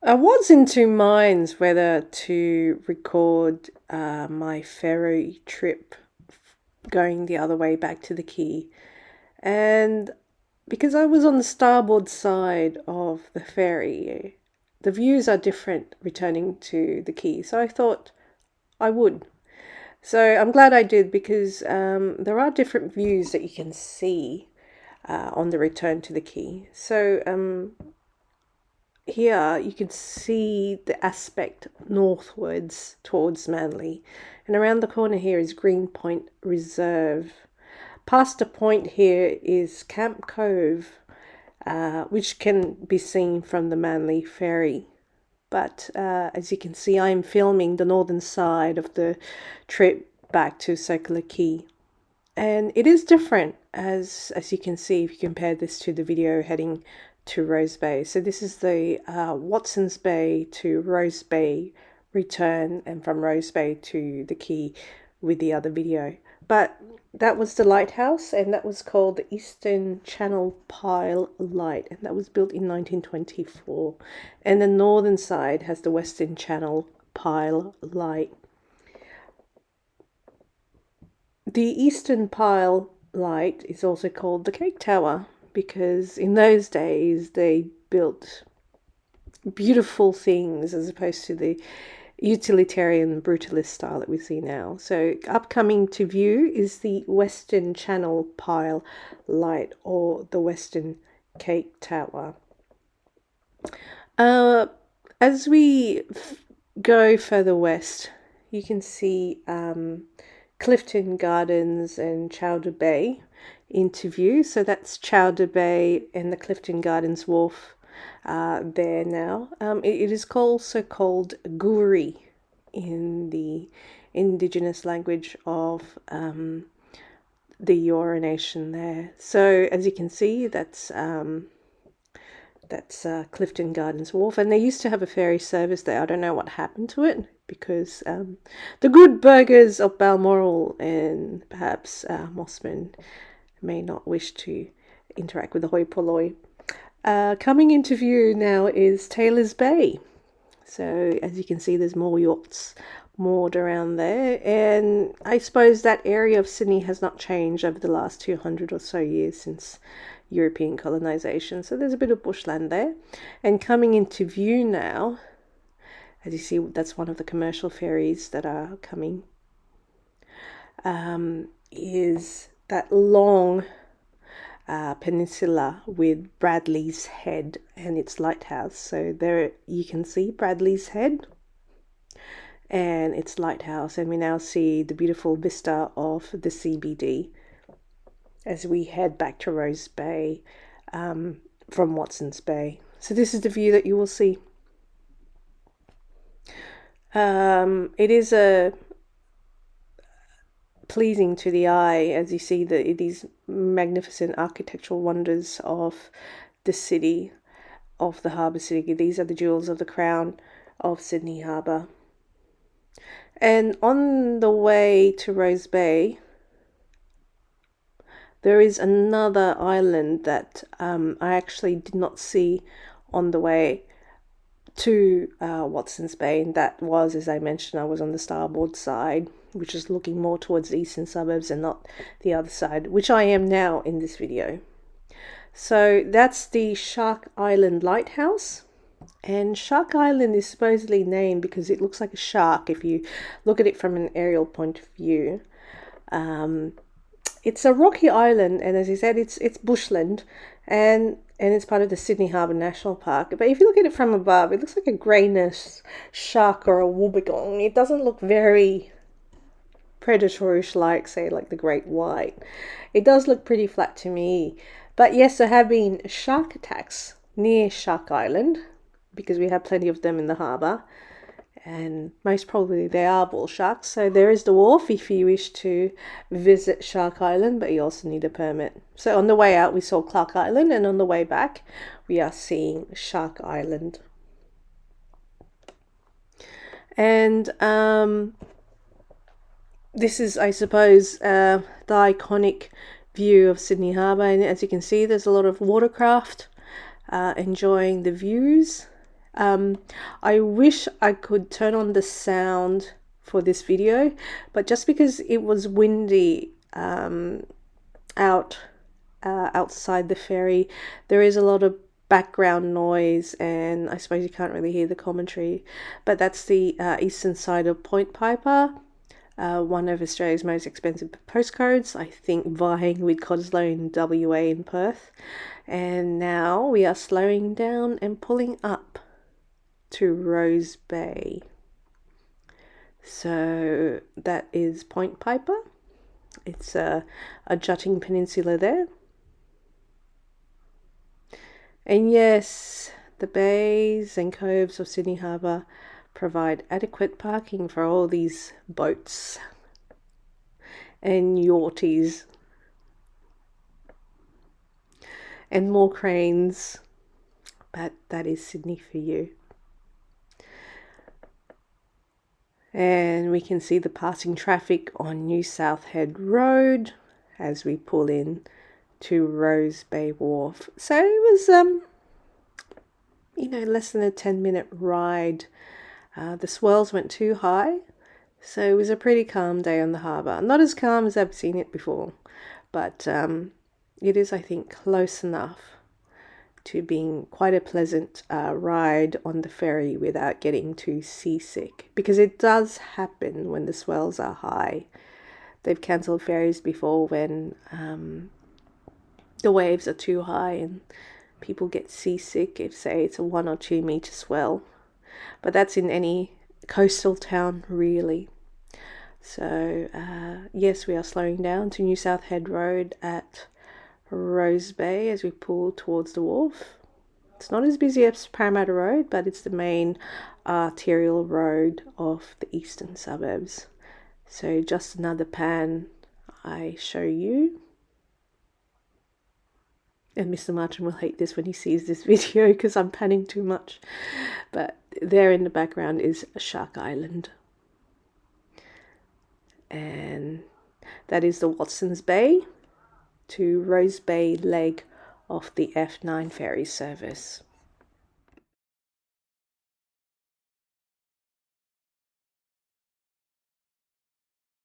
I was in two minds whether to record my ferry trip going the other way back to the quay. And because I was on the starboard side of the ferry, the views are different returning to the quay. So I thought I would. So I'm glad I did because there are different views that you can see on the return to the quay. So here you can see the aspect northwards towards Manly, and around the corner here is Green Point Reserve. Past the point here is Camp Cove, which can be seen from the Manly ferry. But as you can see, I'm filming the northern side of the trip back to Circular Quay. And it is different as you can see if you compare this to the video heading to Rose Bay. So this is the Watsons Bay to Rose Bay return, and from Rose Bay to the quay with the other video. But that was the lighthouse, and that was called the Eastern Channel Pile Light, and that was built in 1924. And the northern side has the Western Channel Pile Light. The Eastern Pile Light is also called the Cake Tower because in those days they built beautiful things as opposed to the utilitarian brutalist style that we see now. So upcoming to view is the Western Channel Pile Light, or the Western Cake Tower. As we go further west, you can see Clifton Gardens and Chowder Bay into view. So that's Chowder Bay and the Clifton Gardens Wharf there now. It is also called Goori in the indigenous language of the Eora Nation there. So as you can see, that's Clifton Gardens Wharf, and they used to have a ferry service there. I don't know what happened to it because the good burghers of Balmoral and perhaps Mossman may not wish to interact with the hoi polloi. Coming into view now is Taylor's Bay. So as you can see, there's more yachts moored around there, and I suppose that area of Sydney has not changed over the last 200 or so years since European colonisation. So there's a bit of bushland there. And coming into view now, as you see, that's one of the commercial ferries that are coming, is that long peninsula with Bradley's Head and its lighthouse. So there you can see Bradley's Head and its lighthouse, and we now see the beautiful vista of the CBD as we head back to Rose Bay from Watsons Bay. So this is the view that you will see. It is a pleasing to the eye as you see these magnificent architectural wonders of the city, of the harbour city. These are the jewels of the crown of Sydney Harbour. And on the way to Rose Bay, there is another island that I actually did not see on the way to Watsons Bay, and that was, as I mentioned, I was on the starboard side, which is looking more towards the eastern suburbs and not the other side, which I am now in this video. So that's the Shark Island Lighthouse. And Shark Island is supposedly named because it looks like a shark if you look at it from an aerial point of view. It's a rocky island, and as I said, it's bushland, and it's part of the Sydney Harbour National Park. But if you look at it from above, it looks like a greyness shark or a wobbegong. It doesn't look very predatorish like, say, like the great white. It does look pretty flat to me. But yes, there have been shark attacks near Shark Island because we have plenty of them in the harbour, and most probably they are bull sharks. So there is the wharf if you wish to visit Shark Island, but you also need a permit. So on the way out we saw Clark Island, and on the way back we are seeing Shark Island. And this is, I suppose, the iconic view of Sydney Harbour, and as you can see there's a lot of watercraft enjoying the views. I wish I could turn on the sound for this video, but just because it was windy outside the ferry, there is a lot of background noise, and I suppose you can't really hear the commentary. But that's the eastern side of Point Piper, one of Australia's most expensive postcodes, I think vying with Codslow in WA in Perth. And now we are slowing down and pulling up to Rose Bay. So that is Point Piper. It's a jutting peninsula there. And yes, the bays and coves of Sydney Harbour provide adequate parking for all these boats and yachties and more cranes. But that is Sydney for you. And we can see the passing traffic on New South Head Road as we pull in to Rose Bay Wharf. So it was, less than a 10-minute ride. The swells went too high, so it was a pretty calm day on the harbour. Not as calm as I've seen it before, but it is, I think, close enough to being quite a pleasant ride on the ferry without getting too seasick, because it does happen when the swells are high. They've cancelled ferries before when the waves are too high and people get seasick if, say, it's a 1 or 2 meter swell. But that's in any coastal town, really. So yes, we are slowing down to New South Head Road at Rose Bay as we pull towards the wharf. It's not as busy as Parramatta Road, but it's the main arterial road of the eastern suburbs. So just another pan I show you. And Mr. Martin will hate this when he sees this video because I'm panning too much. But there in the background is Shark Island. And that is the Watsons Bay to Rose Bay leg of the F9 ferry service.